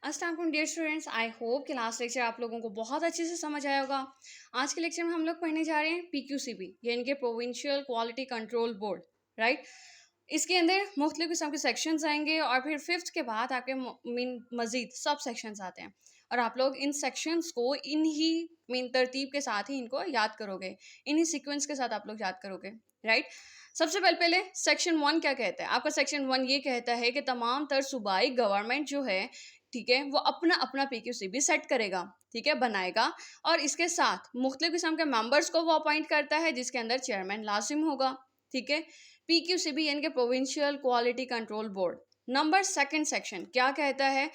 अस्सलाम वालेकुम dear students. I hope कि लास्ट लेक्चर आप लोगों को बहुत अच्छे से समझ आया होगा। आज के लेक्चर में हम लोग पढ़ने जा रहे हैं पीक्यूसीबी यानी कि provincial quality control board, right. इसके अंदर मुख्तलिफ किस्म के सेक्शंस आएंगे और फिर फिफ्थ के बाद आपके मीन मजीद सब सेक्शंस आते हैं और आप लोग इन सेक्शंस को इन्हीं मीन तरतीब के साथ ही इनको याद करोगे, इन्हीं सीक्वेंस के साथ आप लोग याद करोगे, राइट। सबसे पहले सेक्शन 1 क्या कहता है? आपका सेक्शन 1 ये कहता है कि तमाम तर सूबाई गवर्नमेंट जो है, ठीक है, वो अपना अपना पीक्यूसीबी सेट करेगा, ठीक है, बनाएगा और इसके साथ मुख्तलिफ किस्म के मेंबर्स को वो अपॉइंट करता है जिसके अंदर चेयरमैन लाजिम होगा, ठीक है। पीक्यूसीबी यानी कि provincial quality control board. Number second section क्या कहता है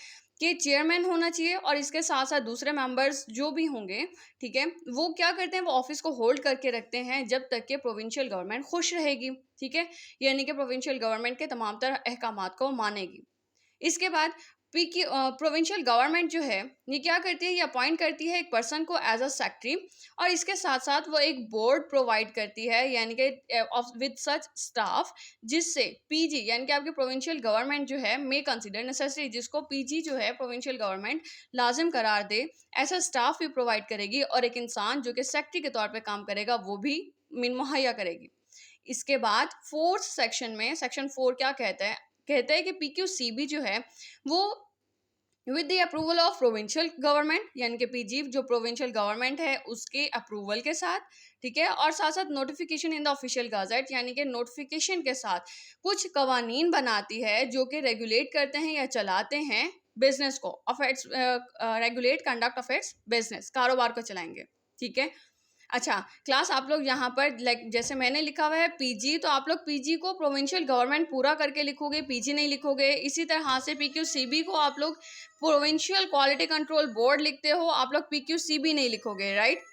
कि चेयरमैन होना चाहिए और इसके साथ साथ दूसरे मेंबर्स जो भी होंगे, ठीक है, वो क्या करते हैं, वो ऑफिस को होल्ड करके रखते हैं जब तक कि प्रोविंशियल गवर्नमेंट खुश रहेगी, ठीक है, यानी कि प्रोविंशियल गवर्नमेंट के तमाम तरह अहकामात को मानेगी। इसके बाद प्रोविंशियल गवर्नमेंट जो है ये क्या करती है, ये अपॉइंट करती है एक पर्सन को एज अ सेक्रेटरी और इसके साथ साथ वो एक बोर्ड प्रोवाइड करती है यानी कि विद सच स्टाफ जिससे पीजी यानी कि आपकी प्रोविंशियल गवर्नमेंट जो है मे कंसिडर नेसेसरी, जिसको पीजी जो है प्रोविंशियल गवर्नमेंट लाजिम करार दे, ऐसा स्टाफ भी प्रोवाइड करेगी और एक इंसान जो कि सेक्रेटरी के तौर पे काम करेगा वो भी मुहैया करेगी। इसके बाद फोर्थ सेक्शन में सेक्शन 4 क्या कहता है कि पीक्यूसीबी जो है वो with the approval of provincial government यानी कि पीजी जो प्रोविंशियल गवर्नमेंट है उसके अप्रूवल के साथ, ठीक है, और साथ साथ नोटिफिकेशन इन द ऑफिशियल गazette यानी कि नोटिफिकेशन के साथ कुछ कवानीन बनाती है जो कि रेगुलेट करते हैं या चलाते हैं बिजनेस को, affairs regulate conduct affairs business, कारोबार को चलाएंगे, ठीक है। अच्छा क्लास, आप लोग यहाँ पर लाइक जैसे मैंने लिखा हुआ है पीजी, तो आप लोग पीजी को प्रोविंशियल गवर्नमेंट पूरा करके लिखोगे, पीजी नहीं लिखोगे। इसी तरह से पीक्यूसीबी को आप लोग प्रोविंशियल क्वालिटी कंट्रोल बोर्ड लिखते हो, आप लोग पीक्यूसीबी नहीं लिखोगे, राइट।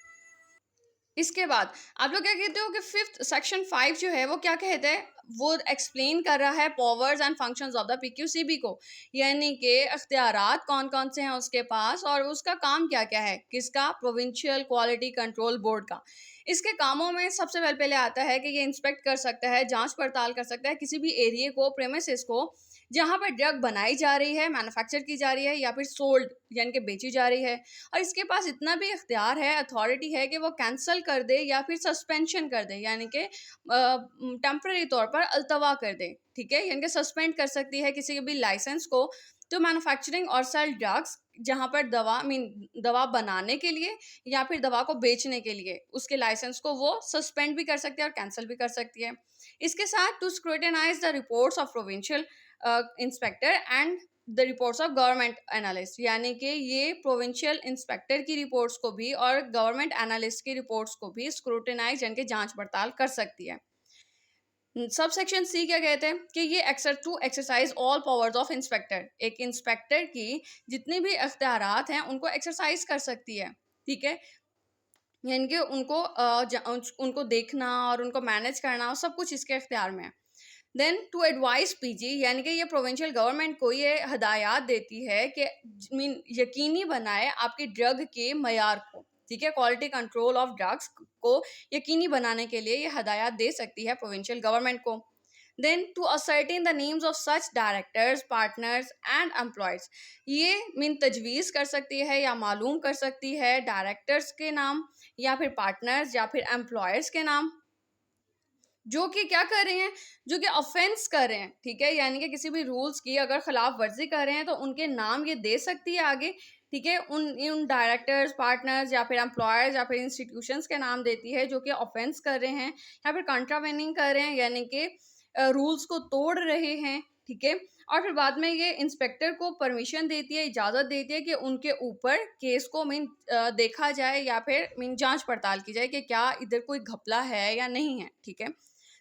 इसके बाद आप लोग क्या कहते हो कि फिफ्थ सेक्शन 5 जो है वो क्या कहता है, वो एक्सप्लेन कर रहा है powers and functions of the PQCB को, यानी कि अख्तियारात कौन कौन से हैं उसके पास और उसका काम क्या क्या है, किसका, प्रोविंशियल क्वालिटी कंट्रोल बोर्ड का। इसके कामों में सबसे पहले आता है कि ये इंस्पेक्ट कर सकता है, जांच पड़ताल कर सकता है किसी भी एरिया को, प्रेमिसेस को जहाँ पर ड्रग बनाई जा रही है, मैन्युफैक्चर की जा रही है या फिर सोल्ड यानी कि बेची जा रही है, और इसके पास इतना भी इख्तियार है, अथॉरिटी है कि वो कैंसिल कर दे या फिर सस्पेंशन कर दे यानी कि टेम्पररी तौर पर अल्तवा कर दे, ठीक है, यानी कि सस्पेंड कर सकती है किसी भी लाइसेंस को तो मैन्युफैक्चरिंग और सेल ड्रग्स जहाँ पर दवा बनाने के लिए या फिर दवा को बेचने के लिए उसके लाइसेंस को वो सस्पेंड भी कर सकती है और कैंसिल भी कर सकती है। इसके साथ to scrutinize the reports of provincial inspector and the reports of government analyst, यानी कि ये प्रोविंशियल इंस्पेक्टर की रिपोर्ट्स को भी और गवर्नमेंट एनालिस्ट की रिपोर्ट्स को भी स्क्रूटिनाइज यानी कि जांच पड़ताल कर सकती है। सब सेक्शन सी क्या कहते हैं कि ये exercise all powers of inspector, एक इंस्पेक्टर की जितनी भी अख्तियारात हैं उनको एक्सरसाइज कर सकती है, ठीक है, यानी कि उनको देखना और उनको मैनेज करना सब कुछ इसके अख्तियार में है। देन टू एडवाइस पीजी यानी कि ये प्रोविंशियल गवर्नमेंट को ये हदायत देती है कि मीन यकीनी बनाए आपकी ड्रग के मयार को, ठीक है, क्वालिटी कंट्रोल ऑफ ड्रग्स को यकीनी बनाने के लिए ये हदायत दे सकती है प्रोविंशियल गवर्नमेंट को। Then to ascertain the names of such directors, partners and employees, ये मीन तजवीज़ कर सकती है या मालूम कर सकती है डायरेक्टर्स के नाम या फिर पार्टनर्स या फिर एम्प्लॉयर्स के नाम जो कि क्या कर रहे हैं, जो कि ऑफेंस कर रहे हैं, ठीक है, यानी कि किसी भी रूल्स की अगर खिलाफ वर्जी कर रहे हैं तो उनके नाम ये दे सकती है आगे, ठीक है, उन डायरेक्टर्स, पार्टनर्स या फिर एम्प्लॉयर्स या फिर इंस्टीट्यूशंस के नाम देती है जो कि ऑफेंस कर रहे हैं या फिर कंट्रावेनिंग कर रहे हैं यानी कि रूल्स को तोड़ रहे हैं, ठीक है। और फिर बाद में ये इंस्पेक्टर को परमिशन देती है, इजाज़त देती है कि उनके ऊपर केस को देखा जाए या फिर जांच पड़ताल की जाए कि क्या इधर कोई घपला है या नहीं है, ठीक है।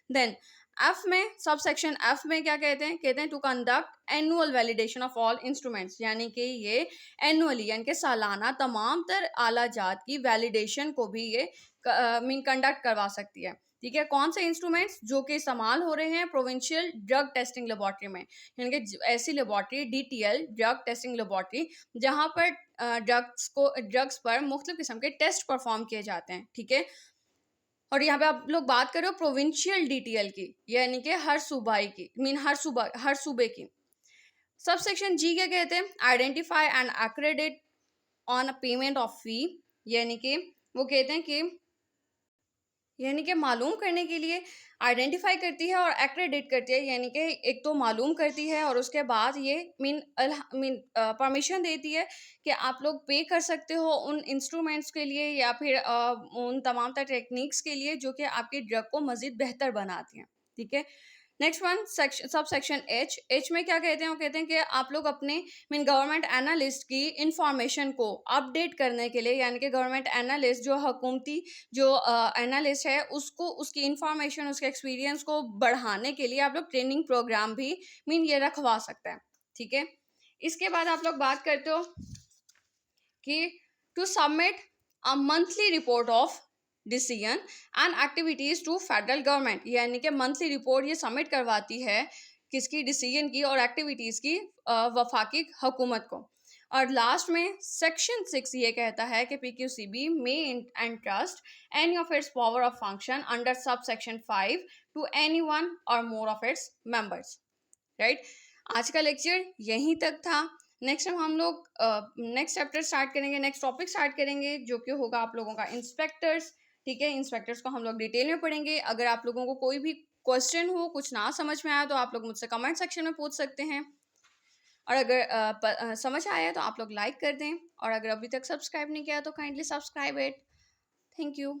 देन एफ में सब सेक्शन एफ में क्या कहते हैं to conduct annual validation of all instruments, यानी कि ये एनुअली यानी कि सालाना तमाम तर आला जात की वैलिडेशन को भी ये कंडक्ट करवा सकती है, ठीक है। कौन से इंस्ट्रूमेंट्स जो कि इस्तेमाल हो रहे हैं प्रोविंशियल ड्रग टेस्टिंग लेबॉर्ट्री में, यानी कि ऐसी laboratory DTL drug testing laboratory जहाँ पर ड्रग्स पर मुख्तलिफ किस्म के टेस्ट परफॉर्म किए जाते हैं, ठीक है। और यहाँ पे आप लोग बात कर रहे हो प्रोविंशियल डीटीएल की, यानी कि हर सूबाई की हर सूबे की। सब सेक्शन जी क्या कहते हैं, identify and accredit on a payment of fee, यानी कि वो कहते हैं कि मालूम करने के लिए आइडेंटिफाई करती है और एक्रेडिट करती है, यानी कि एक तो मालूम करती है और उसके बाद ये मीन परमिशन देती है कि आप लोग पे कर सकते हो उन इंस्ट्रूमेंट्स के लिए या फिर उन तमाम तरह टेक्निक्स के लिए जो कि आपकी ड्रग को मज़ीद बेहतर बनाती हैं। ठीक है, next one section sub section H में क्या कहते हैं, वो कहते हैं कि आप लोग अपने मीन गवर्नमेंट एनालिस्ट की इंफॉर्मेशन को अपडेट करने के लिए, यानी कि गवर्नमेंट एनालिस्ट जो हुकूमती जो एनालिस्ट है उसको उसकी इंफॉर्मेशन उसके एक्सपीरियंस को बढ़ाने के लिए आप लोग ट्रेनिंग प्रोग्राम भी मीन ये रखवा सकते हैं। ठीक है, इसके बाद आप लोग बात करते हो कि to submit a monthly report of decision and activities to federal government, यानी कि मंथली रिपोर्ट ये सबमिट करवाती है किसकी, डिसीजन की और एक्टिविटीज की वफाकी हुकूमत को। और लास्ट में सेक्शन 6 ये कहता है कि PQCB may entrust any of its power of function under sub section 5 to any one or more of its members. Right, आज का लेक्चर यहीं तक था। नेक्स्ट टाइम हम लोग नेक्स्ट चैप्टर स्टार्ट करेंगे, नेक्स्ट टॉपिक स्टार्ट करेंगे जो कि होगा आप लोगों का इंस्पेक्टर्स। ठीक है, इंस्पेक्टर्स को हम लोग डिटेल में पढ़ेंगे। अगर आप लोगों को कोई भी क्वेश्चन हो, कुछ ना समझ में आया तो आप लोग मुझसे कमेंट सेक्शन में पूछ सकते हैं। और अगर समझ आया तो आप लोग लाइक कर दें, और अगर अभी तक सब्सक्राइब नहीं किया तो kindly subscribe it. Thank you.